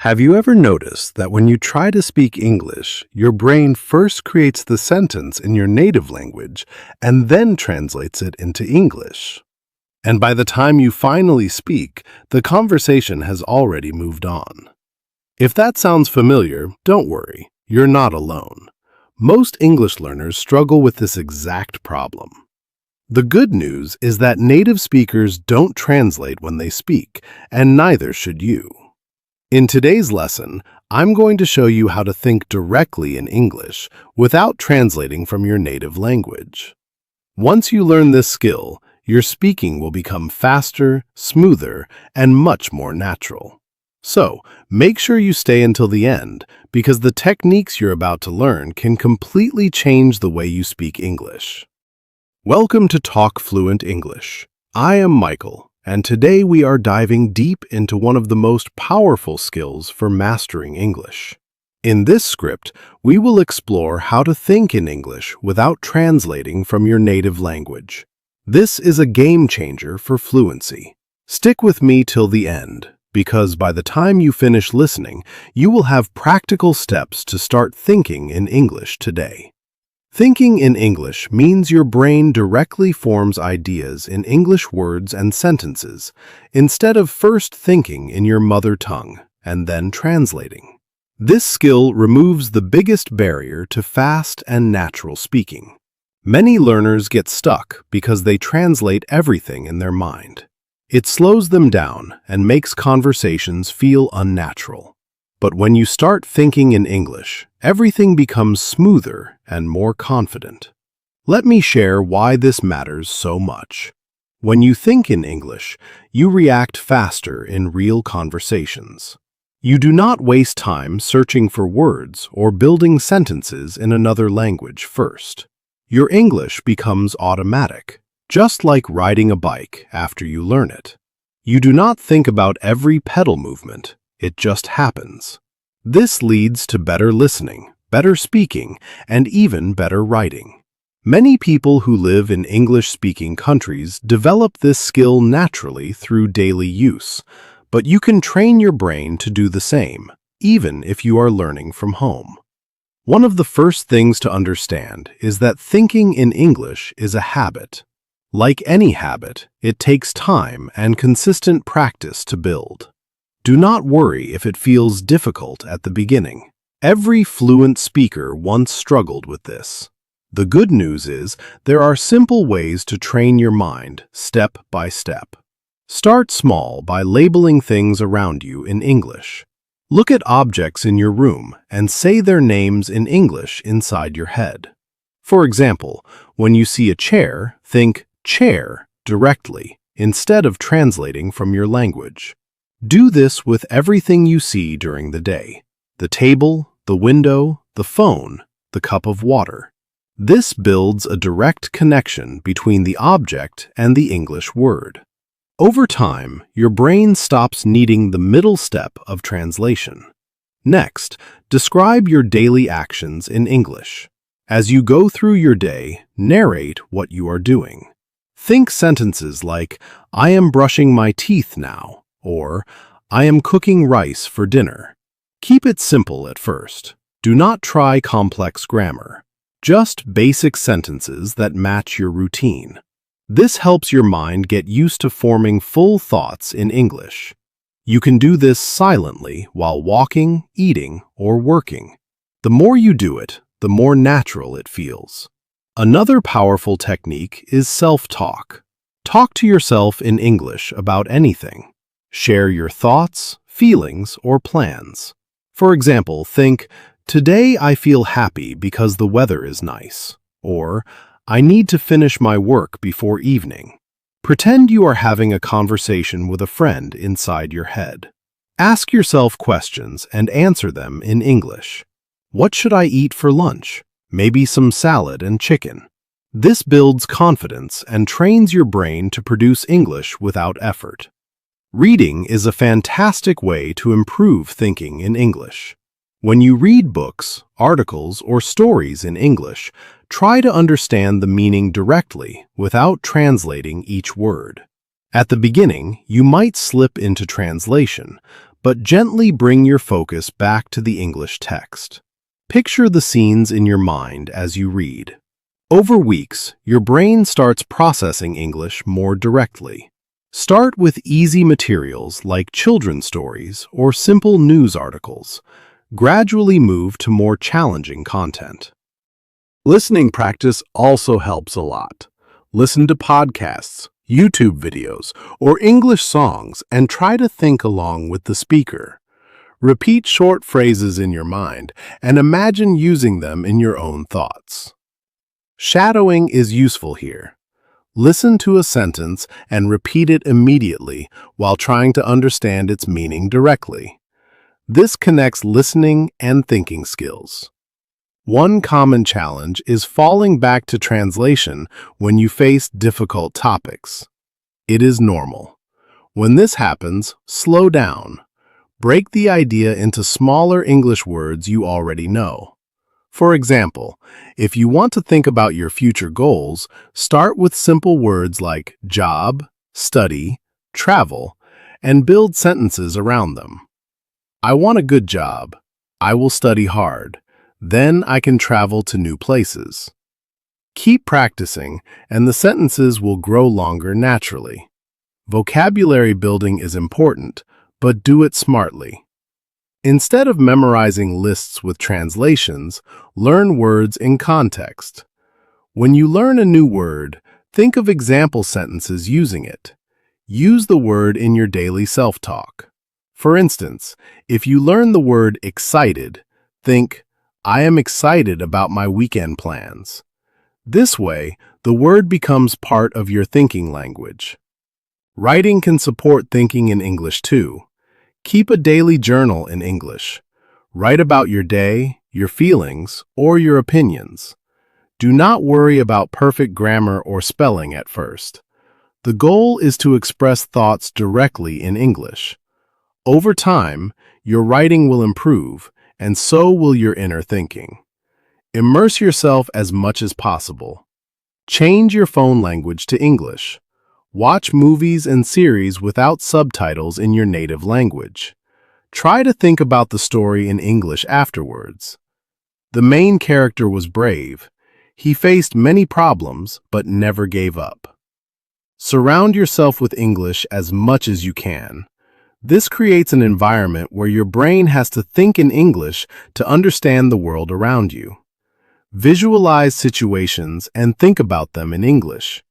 Have you ever noticed that when you try to speak English, your brain first creates the sentence in your native language and then translates it into English? And by the time you finally speak, the conversation has already moved on. If that sounds familiar, don't worry, you're not alone. Most English learners struggle with this exact problem. The good news is that native speakers don't translate when they speak, and neither should you. In today's lesson, I'm going to show you how to think directly in English without translating from your native language. Once you learn this skill, your speaking will become faster, smoother, and much more natural. So, make sure you stay until the end, because the techniques you're about to learn can completely change the way you speak English. Welcome to Talk Fluent English. I am Michael, and today we are diving deep into one of the most powerful skills for mastering English. In this script, we will explore how to think in English without translating from your native language. This is a game changer for fluency. Stick with me till the end, because by the time you finish listening, you will have practical steps to start thinking in English today. Thinking in English means your brain directly forms ideas in English words and sentences, instead of first thinking in your mother tongue and then translating. This skill removes the biggest barrier to fast and natural speaking. Many learners get stuck because they translate everything in their mind. It slows them down and makes conversations feel unnatural. But when you start thinking in English, everything becomes smoother and more confident. Let me share why this matters so much. When you think in English, you react faster in real conversations. You do not waste time searching for words or building sentences in another language first. Your English becomes automatic, just like riding a bike after you learn it. You do not think about every pedal movement. It just happens. This leads to better listening, better speaking, and even better writing. Many people who live in English-speaking countries develop this skill naturally through daily use, but you can train your brain to do the same, even if you are learning from home. One of the first things to understand is that thinking in English is a habit. Like any habit, it takes time and consistent practice to build. Do not worry if it feels difficult at the beginning. Every fluent speaker once struggled with this. The good news is there are simple ways to train your mind step by step. Start small by labeling things around you in English. Look at objects in your room and say their names in English inside your head. For example, when you see a chair, think chair directly instead of translating from your language. Do this with everything you see during the day: the table, the window, the phone, the cup of water. This builds a direct connection between the object and the English word. Over time, your brain stops needing the middle step of translation. Next, describe your daily actions in English. As you go through your day, narrate what you are doing. Think sentences like, "I am brushing my teeth now," or "I am cooking rice for dinner." Keep it simple at first. Do not try complex grammar. Just basic sentences that match your routine. This helps your mind get used to forming full thoughts in English. You can do this silently while walking, eating, or working. The more you do it, the more natural it feels. Another powerful technique is self-talk. Talk to yourself in English about anything. Share your thoughts, feelings, or plans. For example, think, "Today I feel happy because the weather is nice," or "I need to finish my work before evening." Pretend you are having a conversation with a friend inside your head. Ask yourself questions and answer them in English. What should I eat for lunch? Maybe some salad and chicken. This builds confidence and trains your brain to produce English without effort. Reading is a fantastic way to improve thinking in English. When you read books, articles, or stories in English, try to understand the meaning directly without translating each word. At the beginning, you might slip into translation, but gently bring your focus back to the English text. Picture the scenes in your mind as you read. Over weeks, your brain starts processing English more directly. Start with easy materials like children's stories or simple news articles. Gradually move to more challenging content. Listening practice also helps a lot. Listen to podcasts, YouTube videos, or English songs and try to think along with the speaker. Repeat short phrases in your mind and imagine using them in your own thoughts. Shadowing is useful here. Listen to a sentence and repeat it immediately while trying to understand its meaning directly. This connects listening and thinking skills. One common challenge is falling back to translation when you face difficult topics. It is normal. When this happens, slow down. Break the idea into smaller English words you already know. For example, if you want to think about your future goals, start with simple words like job, study, travel, and build sentences around them. I want a good job. I will study hard. Then I can travel to new places. Keep practicing, and the sentences will grow longer naturally. Vocabulary building is important, but do it smartly. Instead of memorizing lists with translations, learn words in context. When you learn a new word, think of example sentences using it. Use the word in your daily self-talk. For instance, if you learn the word excited, think, I am excited about my weekend plans. This way, the word becomes part of your thinking language. Writing can support thinking in English too. Keep a daily journal in English. Write about your day, your feelings, or your opinions. Do not worry about perfect grammar or spelling at first. The goal is to express thoughts directly in English. Over time, your writing will improve, and so will your inner thinking. Immerse yourself as much as possible. Change your phone language to English. Watch movies and series without subtitles in your native language. Try to think about the story in English afterwards. The main character was brave. He faced many problems, but never gave up. Surround yourself with English as much as you can. This creates an environment where your brain has to think in English to understand the world around you. Visualize situations and think about them in English.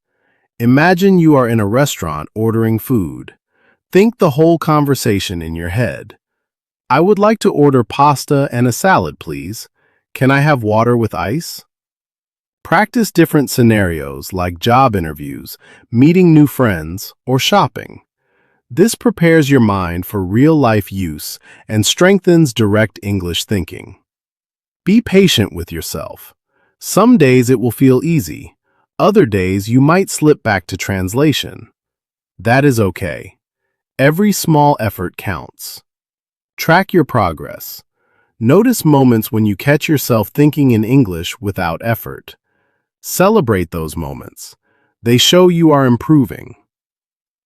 Imagine you are in a restaurant ordering food. Think the whole conversation in your head. I would like to order pasta and a salad, please. Can I have water with ice? Practice different scenarios like job interviews, meeting new friends, or shopping. This prepares your mind for real-life use and strengthens direct English thinking. Be patient with yourself. Some days it will feel easy. Other days you might slip back to translation. That is okay. Every small effort counts. Track your progress. Notice moments when you catch yourself thinking in English without effort. Celebrate those moments. They show you are improving.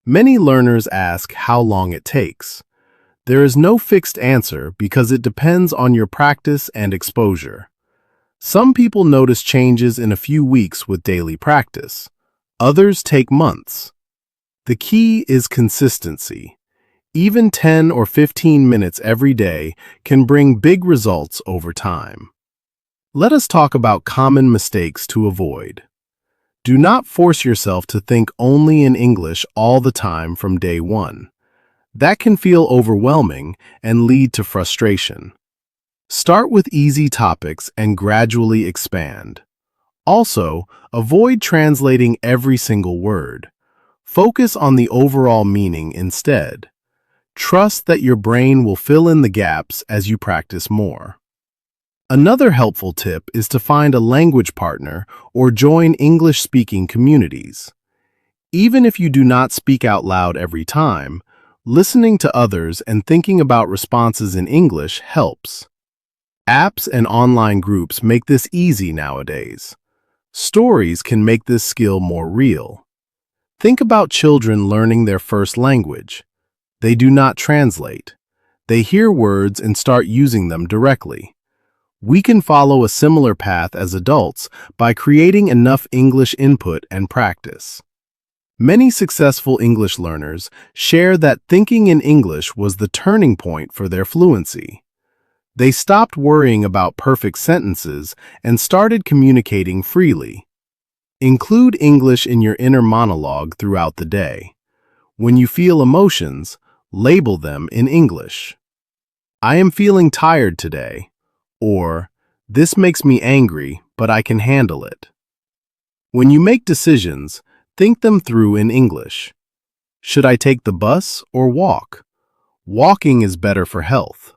Many learners ask how long it takes. There is no fixed answer because it depends on your practice and exposure. Some people notice changes in a few weeks with daily practice. Others take months. The key is consistency. Even 10 or 15 minutes every day can bring big results over time. Let us talk about common mistakes to avoid. Do not force yourself to think only in English all the time from day one. That can feel overwhelming and lead to frustration. Start with easy topics and gradually expand. Also, avoid translating every single word. Focus on the overall meaning instead. Trust that your brain will fill in the gaps as you practice more. Another helpful tip is to find a language partner or join English-speaking communities. Even if you do not speak out loud every time, listening to others and thinking about responses in English helps. Apps and online groups make this easy nowadays. Stories can make this skill more real. Think about children learning their first language. They do not translate. They hear words and start using them directly. We can follow a similar path as adults by creating enough English input and practice. Many successful English learners share that thinking in English was the turning point for their fluency. They stopped worrying about perfect sentences and started communicating freely. Include English in your inner monologue throughout the day. When you feel emotions, label them in English. I am feeling tired today, or this makes me angry, but I can handle it. When you make decisions, think them through in English. Should I take the bus or walk? Walking is better for health.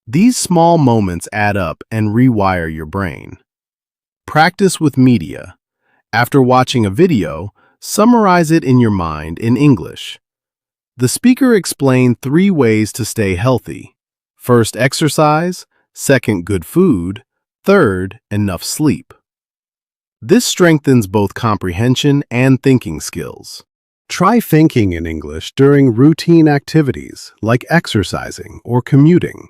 These small moments add up and rewire your brain. Practice with media. After watching a video, summarize it in your mind in English. The speaker explained 3 ways to stay healthy. First, exercise. Second, good food. Third, enough sleep. This strengthens both comprehension and thinking skills. Try thinking in English during routine activities like exercising or commuting.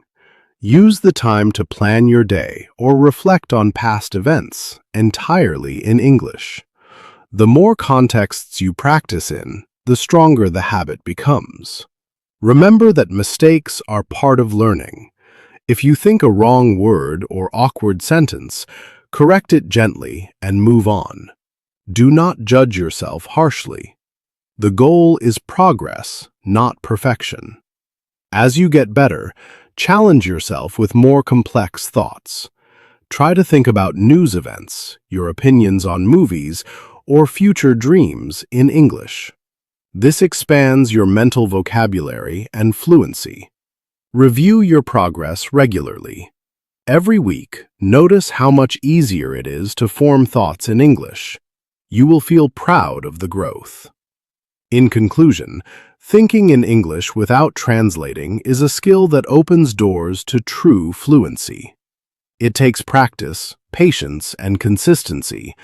Use the time to plan your day or reflect on past events entirely in English. The more contexts you practice in, the stronger the habit becomes. Remember that mistakes are part of learning. If you think a wrong word or awkward sentence, correct it gently and move on. Do not judge yourself harshly. The goal is progress, not perfection. As you get better, challenge yourself with more complex thoughts. Try to think about news events, your opinions on movies, or future dreams in English. This expands your mental vocabulary and fluency. Review your progress regularly. Every week, notice how much easier it is to form thoughts in English. You will feel proud of the growth. In conclusion, thinking in English without translating is a skill that opens doors to true fluency. It takes practice, patience, and consistency,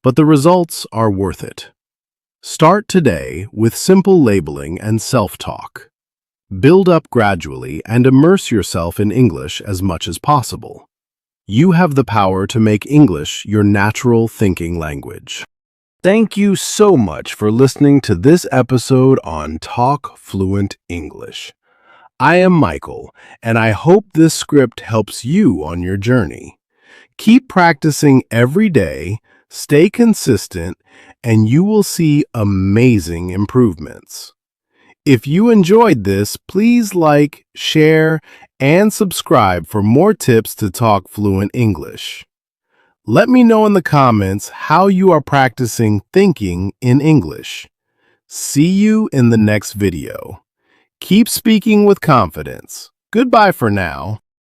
but the results are worth it. Start today with simple labeling and self-talk. Build up gradually and immerse yourself in English as much as possible. You have the power to make English your natural thinking language. Thank you so much for listening to this episode on Talk Fluent English. I am Michael, and I hope this script helps you on your journey. Keep practicing every day, stay consistent, and you will see amazing improvements. If you enjoyed this, please like, share, and subscribe for more tips to talk fluent English. Let me know in the comments how you are practicing thinking in English. See you in the next video. Keep speaking with confidence. Goodbye for now.